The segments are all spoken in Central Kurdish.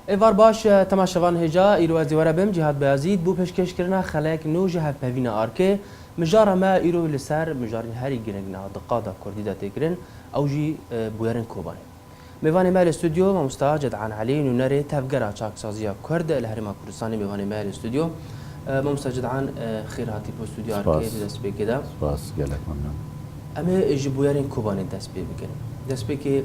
ایوار باش تماشاوان هجا ایرو از دیواره بم جهاد بیازید بو پیشکش کرنا خلاک نو جهاد پوین آرکه مجار ما ایرو لسر مجار هری گرنگنا دقادا کردی دا تکرن او جی بویرن کوبانه میوان مال استودیو ما مستعجد عن علي نونري تفجر چاك سازيا كرد الهرم كردستاني میوان مال استودیو ما مستعجد عن خيراتي بو استوديو آرکه دست بی كده سپاس گلک ممنون. اما جی بویرن کوبانه دست بی بکنن دست بی که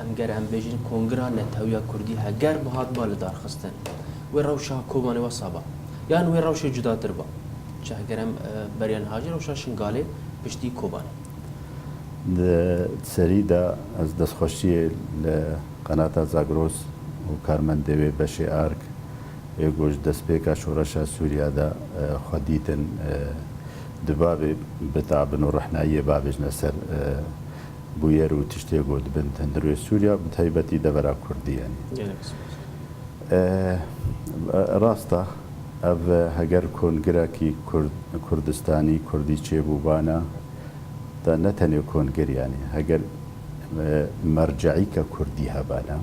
ام گر ام بيجين كونغرا نتاويا كردي هجر بهاد بال دار خستن وروشا كوباني وصابا يعني وروشا جدا تربا شهجر ام بريان هاجر وشا شنغالي بشتي كوباني سريدا از دست خوشی لقناة زاگروس و کارمند دوی بشی آرک یکوش دست پیکا شورشا سوریا دا خدیتن دبابی بتعبن و رحنایی بابش نسر بویر و تشتی گود بند هندروی سوریا بتایبتی دورا کردی یعنی راستا او هگر کنگرا کی کردستانی کردی چه بوبانا تا نتنی کنگر یعنی هگر مرجعی که کردی هبانا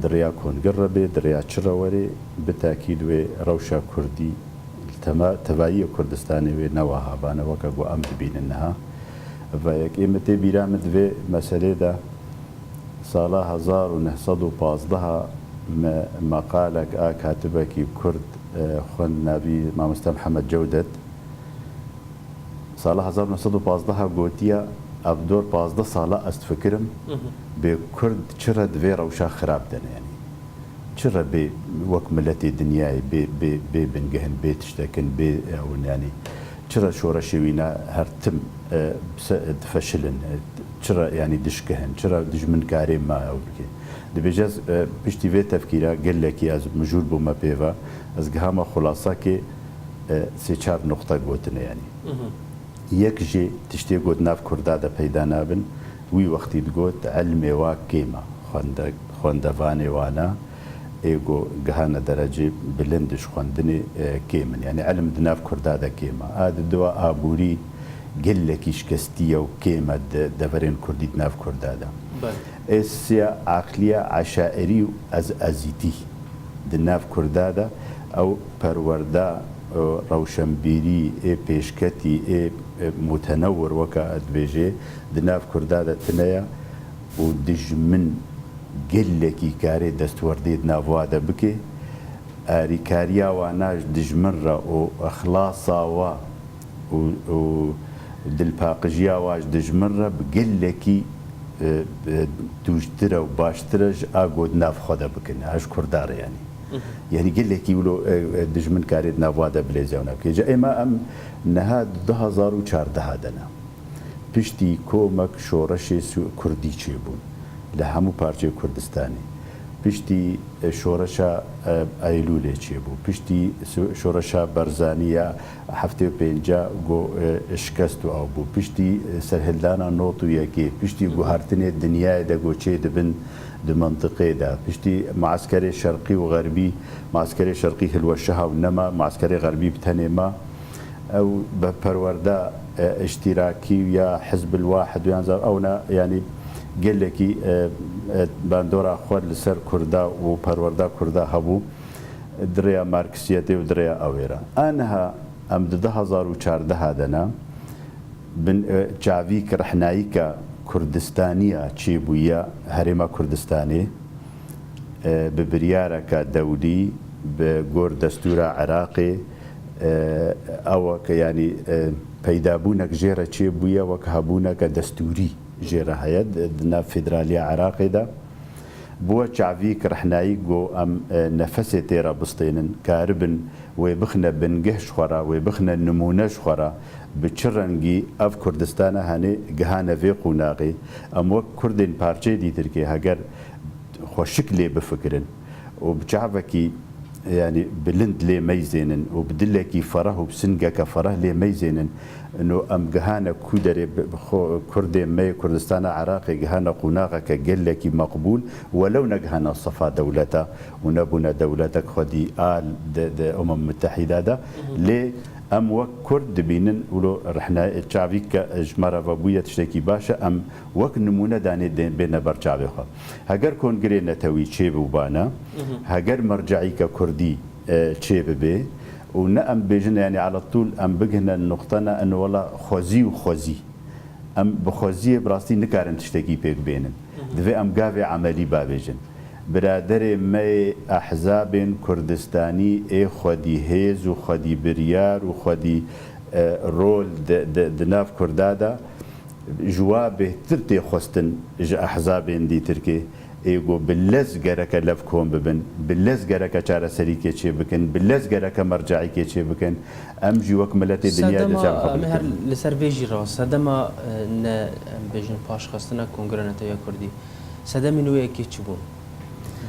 دریا کنگر ربی دریا چروری بتاکید و روشا کردی تبایی کردستانی و نوها بانا وکا گو امد بین انها و یک ایمتی بیرامد و مسئله دا سال 1915 مقالك كاتبك كرد خن نبي مامستا محمد جودت سال 1915 قوتيا ابدور 15 سال استفكرم بكرد شرد في روشا خراب دنا يعني شرد بوك ملتي دنياي بي بنجهن بي تشتكن بي يعني شرا شورشي وينا هرتم فشلن شرا يعني دشكهن شرا دجمن كاري ما او بكي دبجاز بشتي في تفكيرا قال لك يا مجور بما بيفا از جهما خلاصه كي سي 4 نقطه قوتنا يعني يك جي تشتي قوت ناف كردا دا پیدا نابن وي وقتي تقوت علمي وا كيما خوندفاني وانا ايجو جهانا درجه بلندش خوندني كيمن يعني علم دناف كردا دا كيما هذا الدواء ابوري قال لك ايش كستيه وكيما دفرين كردي دناف كردا دا اسيا عقليه عشائري ازيتي دناف كردا دا او پروردا روشنبيري اي بيشكتي اي متنور وكا ادبيجي دناف كردا دا تنيا ودجمن قلكي كاري دستورديد نافوادا بكي ريكاريا وناج دجمرة واخلاصا و دلباقجيا واج دجمرة بقلكي توجترا وباشترج اقود ناف خدا بكن اش كردار يعني قلكي ولو دجمن كاري نافوادا بليزاونا بكي جا اما ام نهاد 2014 هادنا بشتي كومك شورشي كردي چيبون لهمو پارچه کردستانی پشتی شورشا ایلوله چی بو پشتی شورشا برزانیا هفته و پنجا گو شکست او بو پشتی سرهلدانا نوتو یکی پشتی گوهرتنی دنیای دا گو چه دبن د منطقه دا پشتی معسكر شرقي وغربي معسكر شرقي هلوشها ونما معسكر غربي بتنما او بپروردا اشتراكي يا حزب الواحد وينزر اونا يعني قال لك باندورا خوار لسر كردا وبروردا كردا هبو دريا ماركسيتي ودريا اويرا انها ام 2014 هذانا بن جافيك رحنايكا كردستانيه تشيبويا هرما كردستاني ببريارك دولي بجور دستور عراقي او يعني پیدابونك جيره تشيبويا وكهبونك دستوري جيرا هيد دنا فيدراليا عراقي دا بو شعبيك رحناي جو ام نفسي تيرا بسطينن كاربن ويبخنا بنجهش خورا ويبخنا نمونش خورا بتشرنجي اف كردستان هاني جهانا في قناقي ام وك كردين بارچه دي تركي هاجر خوشكلي بفكرن وبشعبكي يعني بلند لي ميزينن وبدلكي فرح وبسنجك فرح لي ميزينن انه ام جهانا كودري كردي مي كردستان عراقي جهانا قناقك قال مقبول ولو نجهنا صفا دولته ونبنا دولتك خدي آل د امم متحده ده لي ام وك كرد بينن ولو رحنا تشافي كجمره فبويه تشتكي باشا ام وك نمونه داني بين برشافي خا هاجر كون جرينا توي تشيب وبانا هاجر مرجعي ككردي تشيب به ونأم بيجن يعني على طول ام بجهنا النقطنا انه والله خوزي وخوزي ام بخوزي براستي نكارن تشتكي بيك بينن دفي ام قافي عملي بابيجن برادر ما احزاب كردستاني اي خدي هيز وخدي بريار وخدي رول دناف كردادا جوابه ترتي خستن احزاب دي تركي ايغو باللز جرك لفكم ببن باللز جرك چاره سريكي چه بكن باللز جرك مرجعي كي چه بكن ام جي وكملت الدنيا دجا مهر لسرفيجي راس سدما ن بيجن باش خستنا كونغرنتا يا كردي سدم نوي كي چبون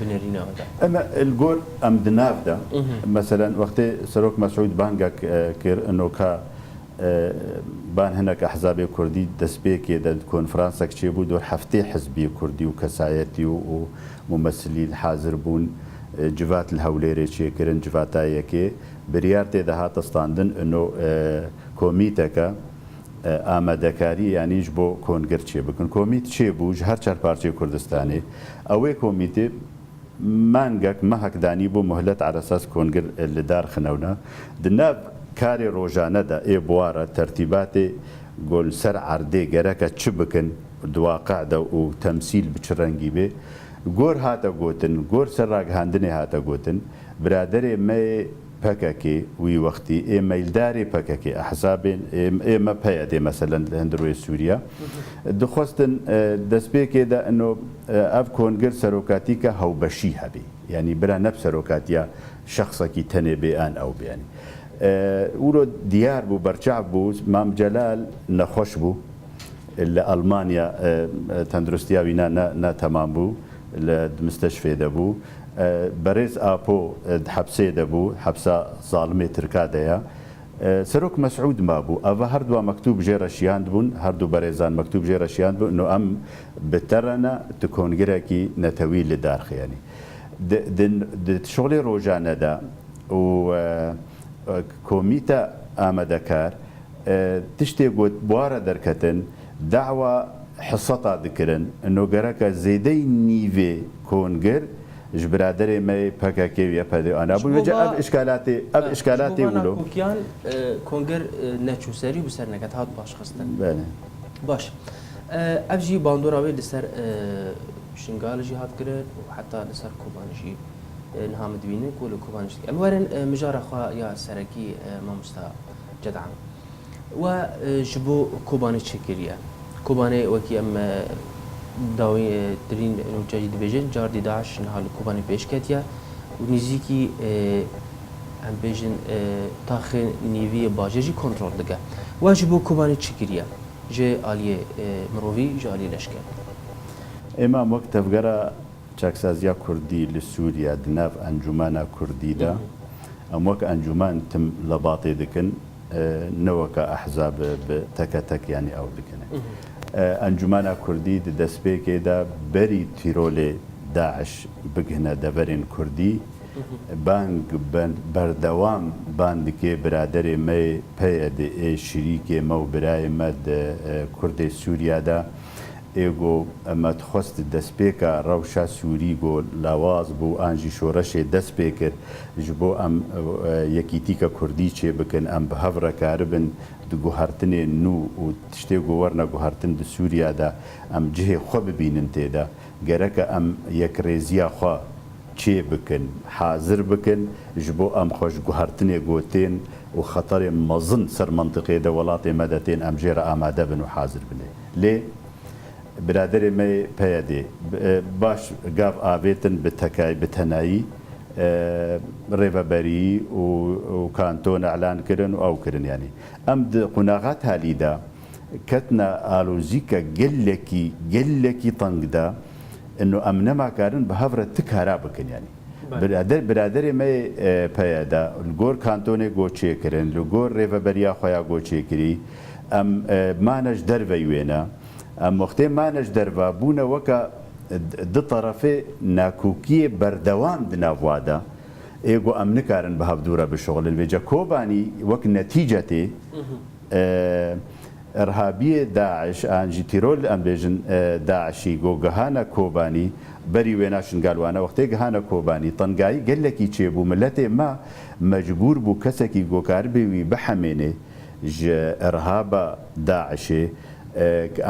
بنرينا هذا اما الجور ام دناف ده مثلا وقت سروك مسعود بانجك كير انه كا بان هناك احزاب كردي دسبيك يد كونفرنس كشي بود حفتي حزبي كردي وكسايتي وممثلين حاضر بون جفات الهوليري شي كرن جفاتاي كي بريارتي ده هاتستاندن انه كوميتكا آمادەکاری یانیش بۆ کۆنگەر چێ بکەن کۆمیت چێ بوو هەر چەند پارچەی کوردستانی ئەوەی کۆمیتێ مانگەک مەهەکدانی بۆ مهلەت عرەساس کۆنگەر لەدار خنەونە دناب کاری ڕۆژانەدا ئێ بوارە تەرتیباتێ گۆل سەر عەردێ گەرەکە چ بکەن دواقعدا و تەمسیل بچ ڕەنگی بێ گۆر هاتە گوتن گۆر سەر ڕاگەهاندنێ هاتە گوتن برادەرێ مێ پەکەکێ وی وەختی ئێمەیلداری پەکەکێ ئەحزابێن ئێمە پەیەدێ مەسەلەن لە هەندروێ سووریا دخواستن دەستپێکێدا ئەنۆ ئەف کۆنگر سەرۆکاتی کە هەوبەشی هەبێ ینی برا نەب سەرۆکاتیە شخصێکی تەنێ بێئان ئەو بیانی ورۆ دیار بوو بەرچاو بوو مام جەلال نەخۆش بوو لە ئەڵمانیا تەندروستیاوی ناتەمام بوو لە مستەشفێ دەبوو بەڕێز ئاپۆ حەبسێ دەبوو حەبسە زاڵمێ ترکادەیە سەرۆک مەسعود مابوو ئەوە هەردووە مەکتوب ژێرەشیاند بوون هەردوو بەڕێزان مەکتوب ژێرەشیاند بوو نو ئەم بتەرەنە تو کۆنگرێکی نەتەوی لە دارخیانی شغلی ڕۆژانەدا و کۆمیتە ئامادەکار تشتێ گوت بوارە دەرکەتن داوا حسەتا دکردن نۆگەرەکە زێدەی نیڤێ کۆنگر ji biraderê me PKK ya pede ana bu vece ev işkalatê wilo Kukiyan konger neçûserî bi ser neket hat baş xistin baş ev jî bandora wê li ser şingal jî hat kirin û heta li ser Koban jî niha midbînin ku li Koban jî em werin mijara xwe ya serekî mamosta Cedan we ji bo Kobanê çêkiriye Kobanê wekî em داوی ترین نوچه دیویژن جاردی داعش نهال کوبانی پیش کتیا و نزیکی هم بیژن تاخیر نیوی باجی کنترل دکه واجبو کوبانی چکریه جه عالیه مروی جه عالیه لشکر اما وقت افگرا چاکسازیا کردی لسوریا دناف انجمانا کردی دا ام وقت انجمان تم لباطی دکن نوکا احزاب تک تک یعنی او دکنه انجمانا کردی دەستپێکێدا بەری تیرۆلێ داعش بگهنە دەڤەرێن کوردی بانگ بەردەوام باندکێ برادەرێ مە پەیەدێ ئێ شریکێ مە و برایە مە کوردی سووریادا ئێگۆ ئەمە خۆست دەستپێکە ڕەوشە سووری گۆ لاواز بوو ئانجی شۆڕەشێ دەست پێ کرد ji بۆ ئەم یەکیتیکە کوردی چێ بکەن ئەم بە هەڤڕەکارە بن گوهارتنێ نو و تشتێ گۆوەرنە گوهارتن di سووریادا ئەم جهێ خۆ ببینن تێدا گەرەکە ئەم یەکڕێزیە خوا چێ بکەن حازر بکەن ji بۆ ئەم خۆش گوهارتنێ گۆتێن و خەتەرێ مەزن سەر منطقێدا وڵاتێ مەدەتێن ئەم ژێرە ئامادە بن و حازر بنێ لێ برادرێ مە پەیەدێ باش گاv ئاوێتن بتەکای بتەنایی ڕێڤەبەری و کانتۆن ئەعلان کردن و ئەو کردن ینی ئەم قوناغات هالیدا کەتنە ئالۆزیکە گەلێکی تەنگدا ئەنو ئەم نەماکارن بە هەڤرە تکارا بکەن ینی برادرێ مە پەیەدا گۆر کانتۆنێ گۆچێکردن لە گۆر ڕێڤەبەریا خۆیان گۆچێکری ئەم مانەش دەرڤەی وێنە ئەم وەختێ مانەش دەرڤە بوونە وەکە دو طرفێ ناکوکیە بەردەوام دناڤوادا ايجو ام نكارن بهبدوره بالشغل البيجا كوباني وك نتيجتي ارهابيه داعش انجي تيرول ام بيجن داعشي جو جهانا كوباني بري ويناشن قالوا انا وقت جهانا كوباني طنقاي قال لك يجيبوا ملته ما مجبور بو كسكي جو كاربي بحمينه ارهاب داعشي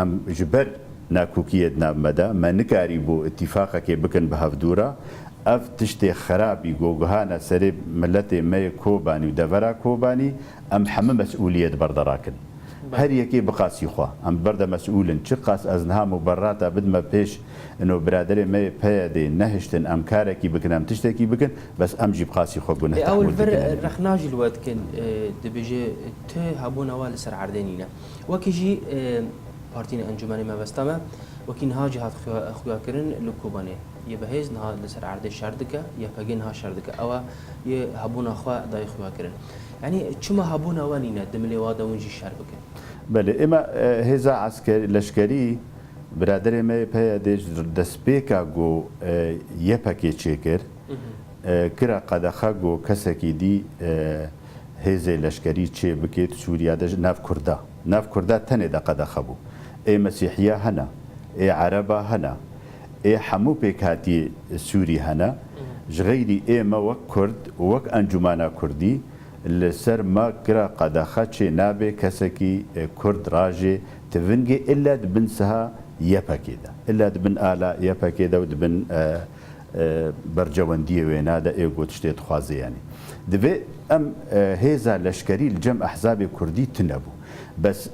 ام جبر ناكوكيه مدى ما نكاري بو اتفاقك بكن بهفدوره اف تشتي خرابي جوجهانا سرب ملتي مي كوباني ودفرا كوباني ام حمل مسؤوليه بردراكن هر يكي بقاسي خوا ام برد مسؤولن چقاس ازنها مبراتا بدما بيش انه برادري مي بيدي نهشتن ام كاركي بكن ام تشتكي بكن بس ام جيب قاسي خوا بنه اول فر رخناجي الوقت كن دبيجي ت هابونا وال سر عردنينا وكيجي بارتين انجماني ما بستما وكين ها جهات خويا كرن لكوباني يبهز نها لسر عرض شردكه يفجن ها شردكه او يهبونا خوا داي خويا كرن يعني شما هبونا وانينا دملي وادا ونجي شربكه بله اما هزا عسكري لشكري برادر ما بيدش دسبيكا جو يبكي تشيكر كرا قدخه جو كسكي دي هزا لشكري تشي بكيت سوريا دج ناف كردا تنه دا قدخه بو اي مسيحيه هنا اي عربه هنا اي حمو بيكاتي سوري هنا جغيري اي ما وك كرد وك انجمانا كردي لسر ما كرا قدخه تشي نابي كسكي كرد راجي تفنجي الا دبن سها يبكيدا الا دبن الا يبكيدا ودبن برجوانديه وينا دا ايغو تشتي تخوازي يعني دبي ام هيزا لشكري الجمع احزاب كردي تنبو بس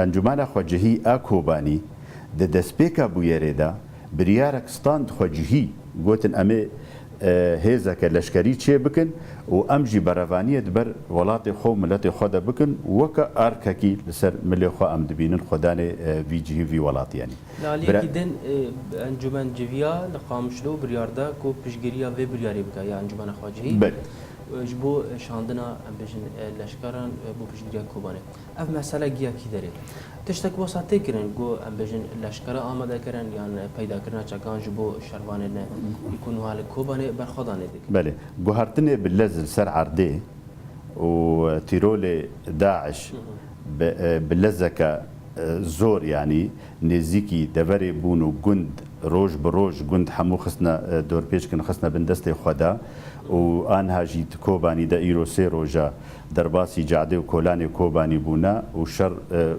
انجمانا خوجهي اكوباني د دسبيكا بويريدا برياركستان خوجهي قوتن امي هيزا كلشكري تشي بكن وامجي برافانيه دبر ولاتي خو ملتي خدا بكن وكا ارككي لسر ملي خو ام دبينن خداني في جي في ولات يعني لا ليكيدن انجمان جيفيا لقامشلو برياردا كو بشجريا في برياري بكا يا انجمان خوجهي جبو شاندنا ام بجن لشکران بو بجریا کوبانه اف مسئله گیا کی داره تشتک وساته کرن گو ام بجن لشکر آماده کرن یعنی پیدا کرنا چکان جبو شروانه نه يكونوا حال کوبانه برخدانه دیگه بله گوهرتنه باللزل سر عرده و تيرول داعش باللزكه زور يعني نزيكي دبري بونو جند روج بروج جند حمو خصنا دور بيش كن خصنا بندستي خدا وانها جيت كوباني دا ايرو سي روجا درباسي جعدي وكولاني كوباني بونا وشر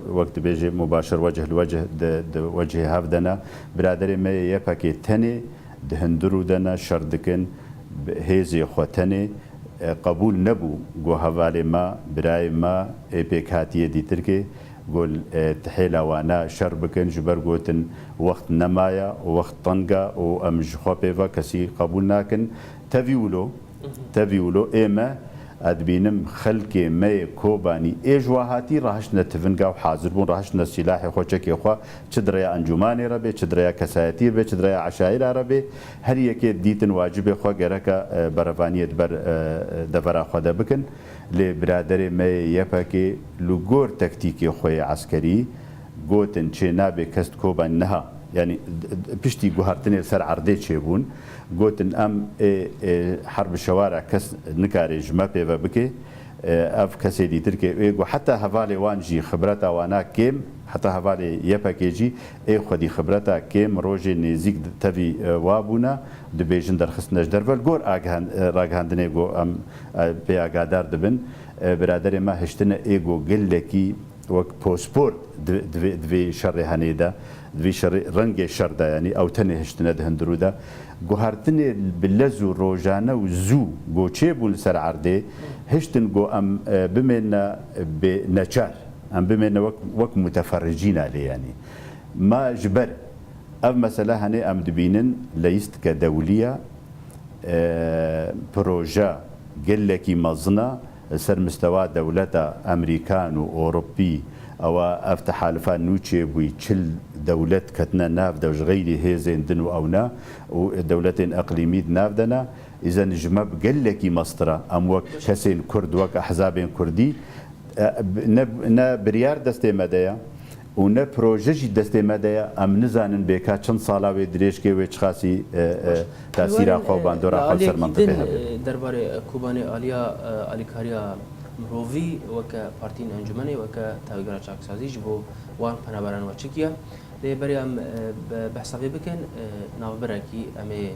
وقت بيجي مباشر وجه لوجه وجه هافدنا برادري ما يبكي تاني دهندرو دنا شردكن هيزي خوتني قبول نبو جو حوالي ما براي ما بيكاتيه دي تركي قول تحيلا وانا شربكن جبر قوتن وقت نمايا ووقت طنقة وامج خوبيفا كسي قبولناكن تفيولو ايما ادبينم خلكي مي كوباني ايجواهاتي راهشنا تفنقا وحاضر بون راهشنا سلاحي خوشكي خوا تشدريا انجماني ربي تشدريا كساتير بي تشدريا عشائر ربي هر يكي ديتن واجبي خوا غيركا برفانيه دبر خدا بكن لبرادر مي يبكي لغور تكتيكي خوي عسكري قوتن تشينابي كست كوبان نها يعني بشتي جوهرتني سر عرضي تشيبون قوتن ام حرب الشوارع كس نكارج ما بيفا بكي اف كسي دي تركي حتى هفالي وانجي خبرتا وانا كيم حتى هفالي يبكيجي اي خدي خبرتا كيم روجي نزيك تفي وابونا دبيجن در خصناش درفل غور اغان راغاندني جو ام بي اغادار دبن برادر ما هشتنا ايغو قلكي وك بوسبورت دفي شر هنيدا دفي شر رنگ شر دا يعني او تنه هشتنا دهندرودا گوهرتني باللزو روجانا وزو گو چيبول سر عرده هشتن گو ام بمنا بنچار ام بمنا وك متفرجين عليه يعني ما جبر اف مثلا هني ام دبينن ليست كدوليه بروجا قلكي مزنا سر مستوى دولة أمريكان وأوروبي أو أفتح حالفان نوتشي بوي تشل دولة كتنا ناف دوج غيري هيزين دنو أونا ودولتين أقليمية نافدنا إذا نجمب قلكي مصطرة أم وك كسين كرد وك أحزابين كردي نا بريار دستي مدايا و نه پروژه دسته مدیا ام نزانن بکا چند سالا و دریش که و چخاسی تاثیر خو باندورا خال سر منطقه هبه درباره کوبانی آلیکاریا مروی وک پارتین انجمنی وک تاویگرا چاکسازی جبو وان پنابران و چکیه لی بریم بحثی بکن نوبرکی امی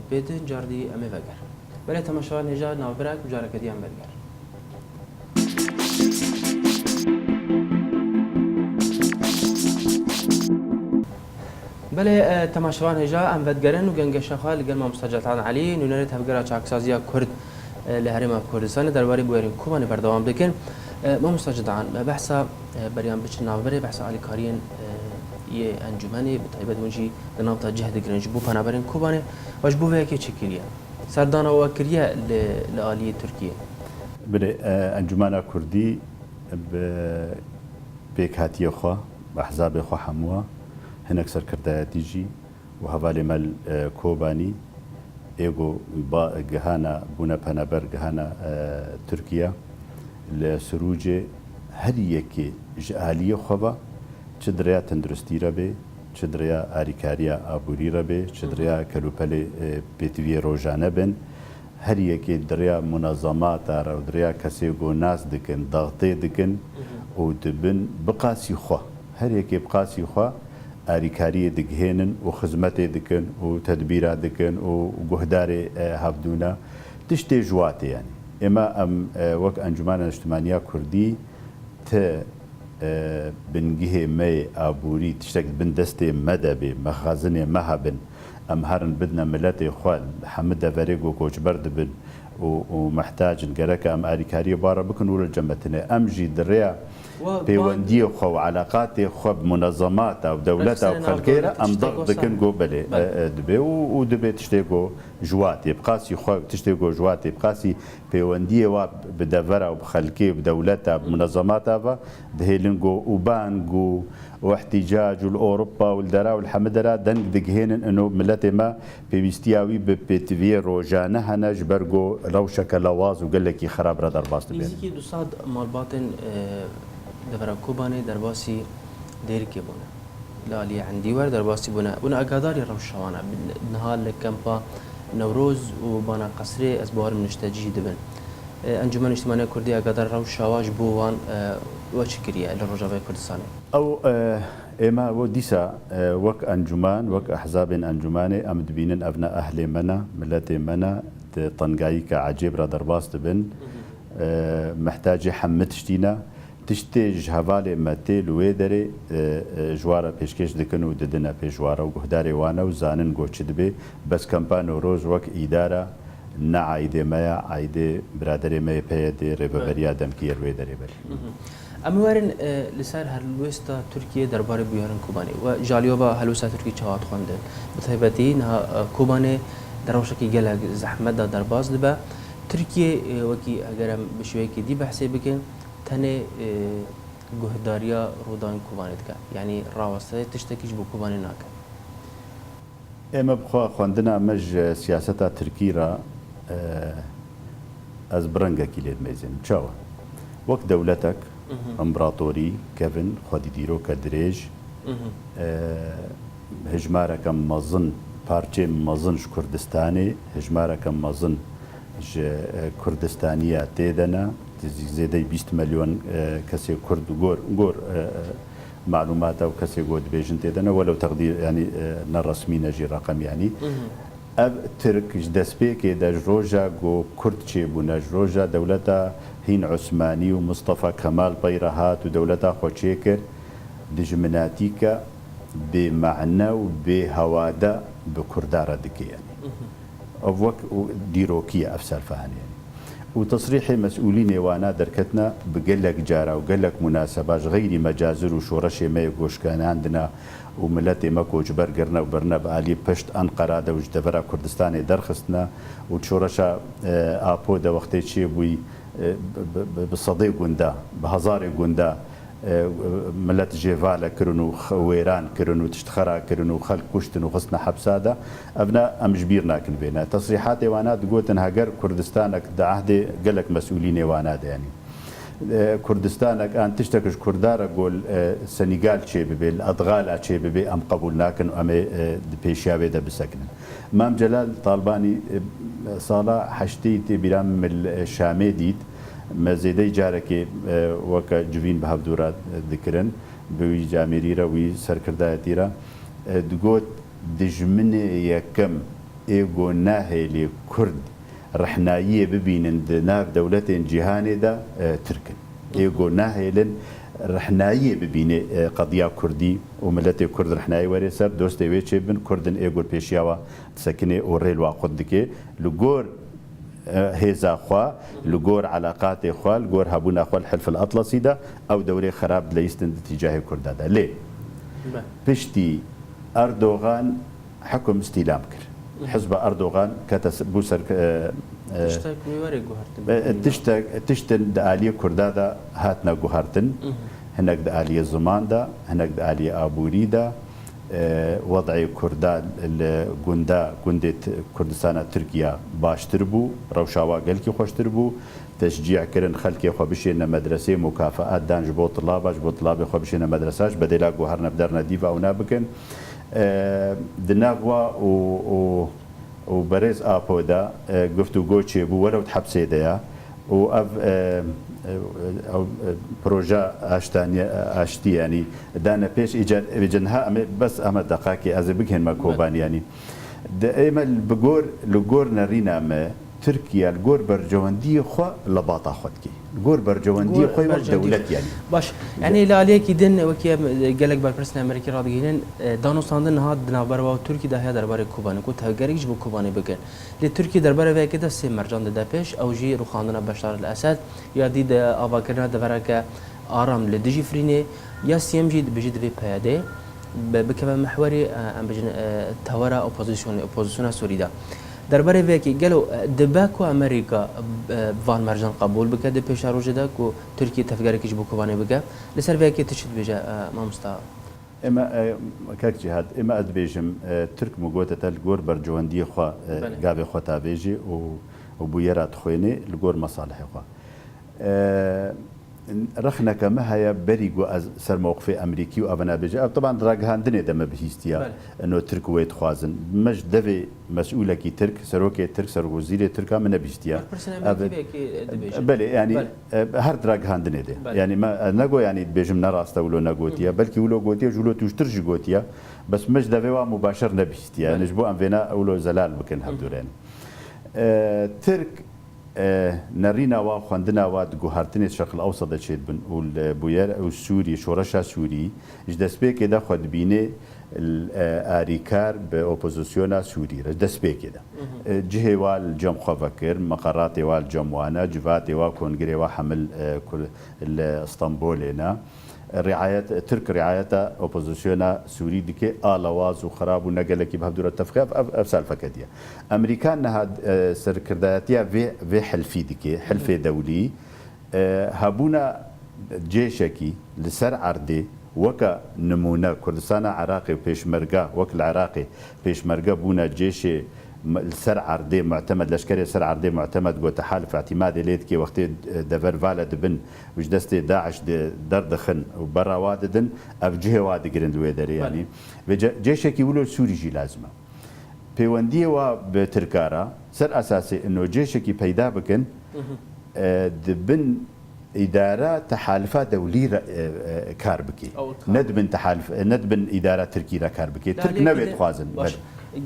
بیتن جاردی امی وگر بله تماشاوان هجا نوبرک جارک دیام برگر بله تماشاوان هجا ام ودگرن و گنگ شخال گرم مستجدان علی نونر تاویگرا چاکسازی کرد لهرم کردستان درباره بویرین کوبانی بردوام بکن ما مستجدان بحثا بريان بچ ناوبره بحث آلیکارین یه انجمنی بتایبت ونجی دنامتا جهد گرنج بو پنابرین کوبانه واش بو وکی چکیلیه سردان و کریه لآلی ترکیه بله انجمن کردی بکاتی خوا بحزاب خوا حموا هناك سركرتا تيجي وهوالي مال كوباني ايغو با جهانا بونا بنابر جهانا تركيا لسروج هريكي جاليه خبا چدريا تندرستي ربي چدريا اريكاريا ابوري ربي چدريا كلوبلي بيتوي روجانه بن هريكي دريا منظمات او دريا كسيغو ناس دكن ضغطي دكن او دبن بقاسي خو هريكي بقاسي خو آریکاری دگهنن و خدمت دکن و تدبیر دکن و گهدار هفدونا تشتی جواته یعنی اما وقت انجمن اجتماعی کردی ت بنجه می عبوری تشتک بندست مدبی مخازن مهبن هرن بدنا ملت خوال حمد فريق وكوچبر دبن ومحتاج نقرك آریکاری بارا بكن ولا جمتنا جي دريا بيوندي خو علاقات خو بمنظمات او دولات او خلكيره ضغط كن جو بلي دبي ودبي تشتيغو جوات يبقاسي خو تشتيغو جوات يبقاسي بيوندي و بدفر او بخلكي بدولات بمنظمات دهيلنجو وبانجو واحتجاج الاوروبا والدرا والحمدرا دنك دقهين انه ملتي ما بيستياوي بتيفي روجانه هنا جبرجو روشك لواز وقال لك خراب رادار باست بين نزيكي دوصاد مال باطن دفرا كوباني درباسي دير كيبونا لا لي عندي ور درباسي بنا اقاداري روشوانا نهار لكمبا نوروز وبانا قصري اسبوع منشتاجي دبن انجمن اجتماعي كردي اقادار روشواج بوان وشكريا للرجاء كردستان او اما وديسا وك انجمان وك احزاب انجماني ام دبينن ابناء اهل منا ملتي منا طنقاي كعجيب را درباس دبن محتاج حمد شتينا تشتيج هوالي ماتيل ويدري جوارا بيشكش دكن وددنا بيجوارا وقهداري وانا وزانن قوتش دبي بس كمبانو روز وك إدارة نا عايدة مايا عايدة برادري مايا بيدي ريبابريا دمكير ويدري بل اموارن لسر هلوستا تركيا دربار بيهرن كوباني وجاليوبا هلوستا تركيا چوات خوندن بتهيبتي نها كوباني دروشكي جلا زحمت درباز دبا تركيا وكي اگرم بشويكي دي بحثي بكن تنه گهداریا رودان کوبانی دکه یعنی راوسته تشتکیش بو کوبانی ناکه اما بخوا خواندنا مج سیاستا ترکی را از برنگا کلید میزن چاوه وقت دولتك امبراطوري كيفن خودي ديرو كدريج هجمارك مظن بارچه مظنش كردستاني هجمارك مظن كردستانية تيدنا زيادة 20 مليون كسي كرد غور معلومات او كسي قود بيجن تيدنا ولو تقدير يعني نرسمي نجي رقم يعني اب ترك دسبيك داج روجا جو كرد تشيبو ناج روجا دولتا هين عثماني ومصطفى كمال بيرهات ودولتا خوشيكر دجمناتيكا بمعنى وبهوادا بكردارة دكي يعني أوك ديروكية أفسر فهن يعني وتصريح مسؤولين وانا دركتنا بقلك جارة وقلك مناسبات غير مجازر وشورش ما يقوش كان عندنا وملتي ماكو جبر قرنا وبرنا بآلي بشت أنقرة دا وجدفرا كردستاني درخستنا وشورشا آبودا وقتي شي بوي بصديق قندا بهزار قندا ملت جيفالا كرنو خويران كرنو تشتخرا كرنو خلق كشتن وخصنا حبسادا ابنا ام جبيرنا كن بينا تصريحات وانا قلت انها قر كردستانك دا عهدي قالك مسؤولين وانا يعني كردستانك أن تشتكش كردارة قول سنغال شيء ببي الأضغال شيء ببي أم قبول ناكن أم بيشاوي ده بسكن مام جلال طالباني صالة حشتي برام الشامي ديد مزيدي جارك وك جوين بهبدورات ذكرن بوي جاميريرا وي سركردايتيرا دقوت دجمن يكم ايغو ناهي لكرد رحناية ببين ناف دولتين جهاني دا تركن ايغو ناهي لن رحناية ببين قضية كردي وملتي كرد رحناية وري سر دوستي ويتشي بن كردن ايغو بيشياوا تسكني وريل واقود دكي لغور هيزا خوا لغور علاقات خوا لغور هابونا خوا الحلف الأطلسي دا أو دوري خراب ليستن تجاه كرد دا ليه؟ بشتي أردوغان حكم استيلام كر حزب أردوغان كتس بوسر تشتن دالية كردا دا هاتنا جوهرتن هناك دالية زمان دا هناك دالية أبوري دا وضع كردا جندة كردستان تركيا باشتر بو روشاوا قلكي خوشتر بو تشجيع كرن خلكي خو بشينا مدرسة مكافآت دان جبو طلاب خو بشينا مدرساش بدلا جوهرنا بدرنا ديفا أو نابكن دناغوا وبرز آبودا قفتو جوتشي بو ولو تحبسي ديا و او بروجا اشتي يعني دانا بيش اجنها بس اما دقائق از بگهن ما كوبان يعني دائما بقور لقور نرينا ما تركيا الجور برجواندي خو لباطا خدكي الجور برجواندي خو دولت يعني باش يعني لا عليك يدن وكي قالك بالبرسنا امريكي راضيين دانو ساندن هاد دنابر و تركي ده هي دربار كوباني كنت هجريج بو كوباني بكن لتركي دربار في كده سي مرجان ده بيش او جي روخاندنا بشار الاسد يا دي ده افاكرنا دبرك ارام لدجي فريني يا سي ام جي بجد في بياده بكبه محوري ام بجن تورا اوبوزيسيون سوريدا درباره وکی گلو دباکو امریکا وان مرجان قبول بکه د پیش روزه دا کو ترکیه تفکر کیش بکوانه بکه لسر وکی تشد بجا ما مستا اما كاك جهاد اما ادبيجم ترك مقوته الجور برجواندي خو غابي خو تابيجي وبويرات خويني الجور مصالح خو رخنا كما هي بريغو سر موقف امريكي وابنا بيجي طبعا راغهاندني دم بهيستيا انه ترك ويت خوازن مش دبي مسؤوله كي ترك سروكي ترك سر وزير تركا من بهيستيا بل يعني هر راغهاندني دي يعني ما نغو يعني بيجم نراستا ولو نغوتيا بلكي ولو غوتيا جولو توشترج غوتيا بس مش دبي مباشر نبهيستيا نجبو انفينا اولو زلال بكن هبدورين ترك نرينا وخوندنا واد جوهرتني الشرق الاوسط تشيد بن والبوير او السوري شورشا سوري جدسبي كده خد بيني الاريكار باوبوزيسيونا سوري جدسبي كده جهه والجم خفكر مقرات والجموانا جفاتي وكونغري وحمل كل اسطنبول هنا رعاية ترك رعاية اوبوزيسيونا سوري ديكي آلواز وخراب ونقلكي بهدور التفخيف أفسال فكدية أمريكان هاد سركرداتيا في حلفي ديكي حلفي دولي هابونا جيشكي لسر عردي وكا نمونا كردستان عراقي وبيشمرقا وك العراقي بيشمرقا بونا جيشي السر عردي معتمد لشكري سر عردي معتمد جو تحالف اعتمادي ليتكي وقت دفر فالد بن وجدستي داعش دردخن وبرا واددن افجه واد جرند ويدري يعني جيشك يقولوا سوري جي لازمه بيونديه وبتركارا سر اساسي انه جيشك بيدا بكن دبن إدارة تحالفات دولية كاربكي ندبن تحالف ندبن إدارة تركيا كاربكي ترك نبي خوازن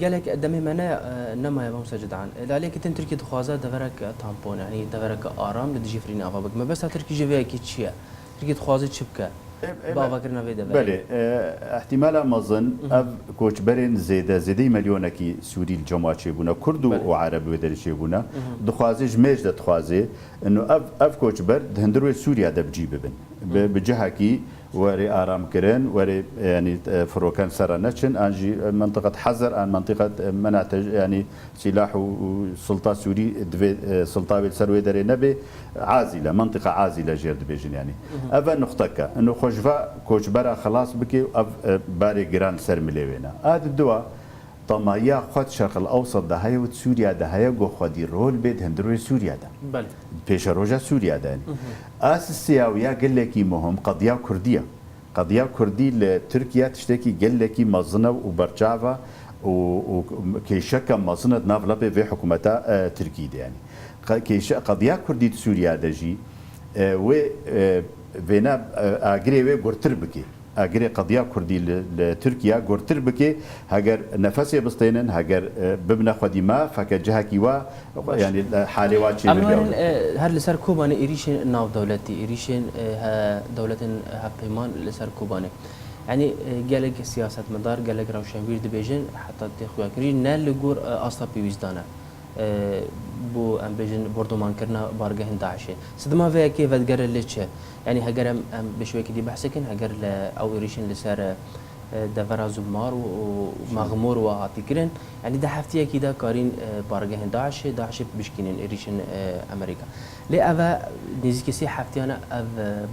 قالك دمي منا نما يا مسجد عن لذلك تركي تخوازا دفرك تامبون يعني دفرك آرام لدجيفرين أفابك ما بس تركي جوية كيتشيا تركي تخوازا تشبكة بابا كرنا في دفرك بله احتمالا مظن أب كوچبرين زيدي مليونكي سوري الجماعة شيبونا كردو وعرب ودري شيبونا دخوازي جميج دخوازي إنه أب كوچبر هندروي سوريا دبجي ببن بجهكي وري آرام كرن وري يعني فروكان سرنتشن أنجي منطقة حزر عن منطقة منع يعني سلاح وسلطة سوري سلطة بالسروي دري نبي عازلة منطقة عازلة جرد بيجن يعني أفا نختك إنه خجفا كوچبرا خلاص بكي أف باري جران سر مليوينا هذا الدواء طمايا خود شرق الاوسط ده هي وسوريا ده هي جو خودي رول بيد هندروي سوريا ده بله پیش روجا سوريا ده اساسيا ويا قال لك مهم قضيه كرديه قضيه كردي لتركيا تشتكي قال لك مزنه وبرجافا وكيشك مزنه نافلبي في حكومتها تركيا يعني كيش قضيه كردي سوريا دجي و فينا اجري و غرتر بكي اجري قضيه كردي لتركيا غرتر بكي هاجر نفسي بستينن هاجر ببنا خديما فكجها كيوا يعني حالي واتشي هر لسر كوباني ايريشن ناف دولتي ايريشن دولة هبيمان لسر كوباني يعني قالك سياسة مدار قالك روشنبير دبيجن حتى تخويا كرين نال لغور اصلا بيوزدانا بو ام بيجن بردمان كرنا بارجه داعشه صدما في كيف تقر ليتشه يعني هجر ام بشوي كدي بحسكن هجر او ريشن لسر دفرا زمار ومغمور وهاتيكرن يعني ده حفتيه كده كارين بارجه داعشه بشكين ريشن امريكا لي افا نزيك سي حفتيانا اف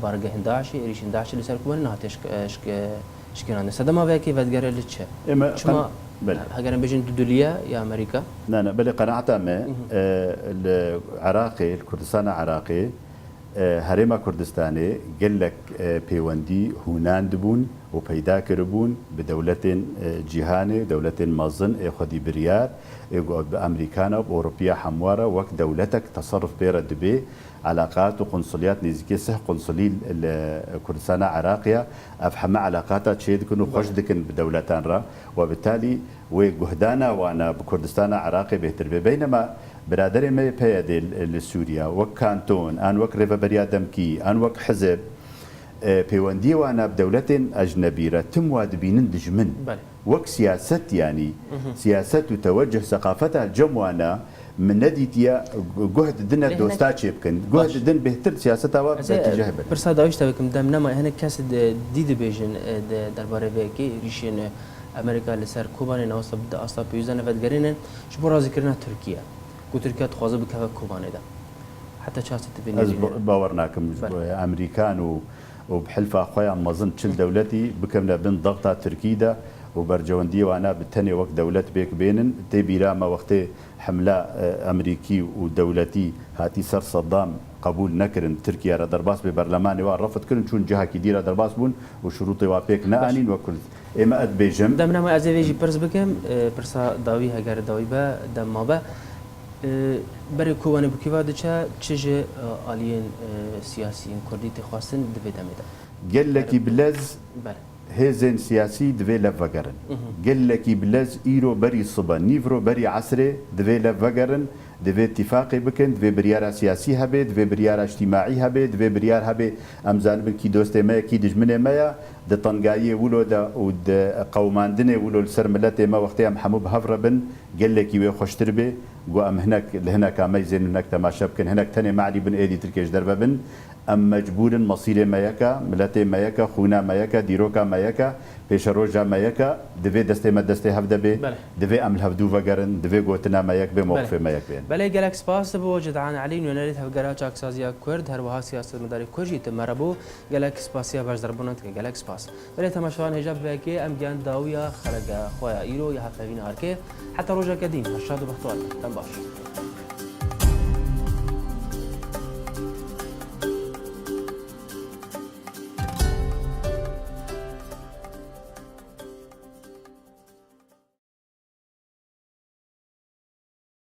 بارجه ريشن داعشه لسر كون ناتش شكرا صدما في كيف تقر ليتشه شما هاجر بيجن دولية يا أمريكا لا بل قناعتها ما العراقي الكردستان العراقي هرم كردستاني قال لك بيوندي هونان دبون وبيدا كربون بدولة جهاني دولة مازن خدي بريار بأمريكانا وأوروبيا حموارة وقت دولتك تصرف بيرا دبي علاقات وقنصليات نزيكي سه قنصلي كردستان العراقية أفهم علاقاتها تشيد كنو خوش دكن بدولتان را وبالتالي وجهدانا وانا بكردستان العراقي بهتر بينما برادري ما بيدي لسوريا وكانتون ان وك ريفابريا دمكي ان وك حزب بيوندي وانا بدولة أجنبية تم وادبين دجمن وك سياسة يعني سياسة وتوجه ثقافتها جموانا من نديتيا جهد دنا دوستات يمكن جهد دن بهتر سياستها واتجاه بل برصا داويش تبكم دام نما هنا كاس دي بيجن درباره فيكي ريشين امريكا لسر كوبان نوصل بدا اصلا بيوزن فدگرين شبو راضي كرنا تركيا كو تركيا تخوازه بكفه كوبان ده حتى شاسه تبني باورناكم امريكان وبحلفه اخويا مازن تشل دولتي بكمنا بين ضغطه تركيا وبرجوندي وانا بالتاني وقت دولت بيك بينن تبيرا ما وقت حمله امريكي ودولتي هاتي سر صدام قبول نكرن تركيا را درباس ببرلمان ورفض كرن شون جهه كديره درباس بون وشروطي وابيك نانين وكل اما اد بيجم دمنا ما ازيجي برز بكم برسا داوي هجر داوي با دم ما با بري كوانه بكيوا دچا چجه الين سياسيين كردي تخواستن دبي دمدا قال لك بلز هزن سياسي دبي لفقرن قال لك بلز ايرو بري صبا نيفرو بري عصري دبي لفقرن دبي اتفاقي بكن دبي بريار سياسي هبه دبي بريار اجتماعي هبه دبي بريار هبه امزان بالكي دوستي ما كي دجمنه ما د طنقايه ولو دا ود قوماندنه ولو السرملته ما وقتها محمود هفربن قال لك وي خوشتربه جو ام هناك لهناك ميزن هناك تماشى بكن هناك تاني معلي بن ايدي تركيش درببن ام مجبور مصير مايكا ملتي مايكا خونا مايكا ديروكا مايكا بيشروجا مايكا دفي دستي ما دستي هفدا بي دفي ام الهفدو فقرن دفي قوتنا مايك بموقف مايك بين بلا جالك سباس بوجد عن علي ونريد هفقرا جاكسازيا كورد هر وها سياسه مداري كوجي تمربو جالك سباسيا باش ضربونت جالك سباس بلا تماشوان هجاب بكي ام جان داويا خرج خويا ايرو يا حفلين هاركي حتى روجا قديم هشاد بختوال باش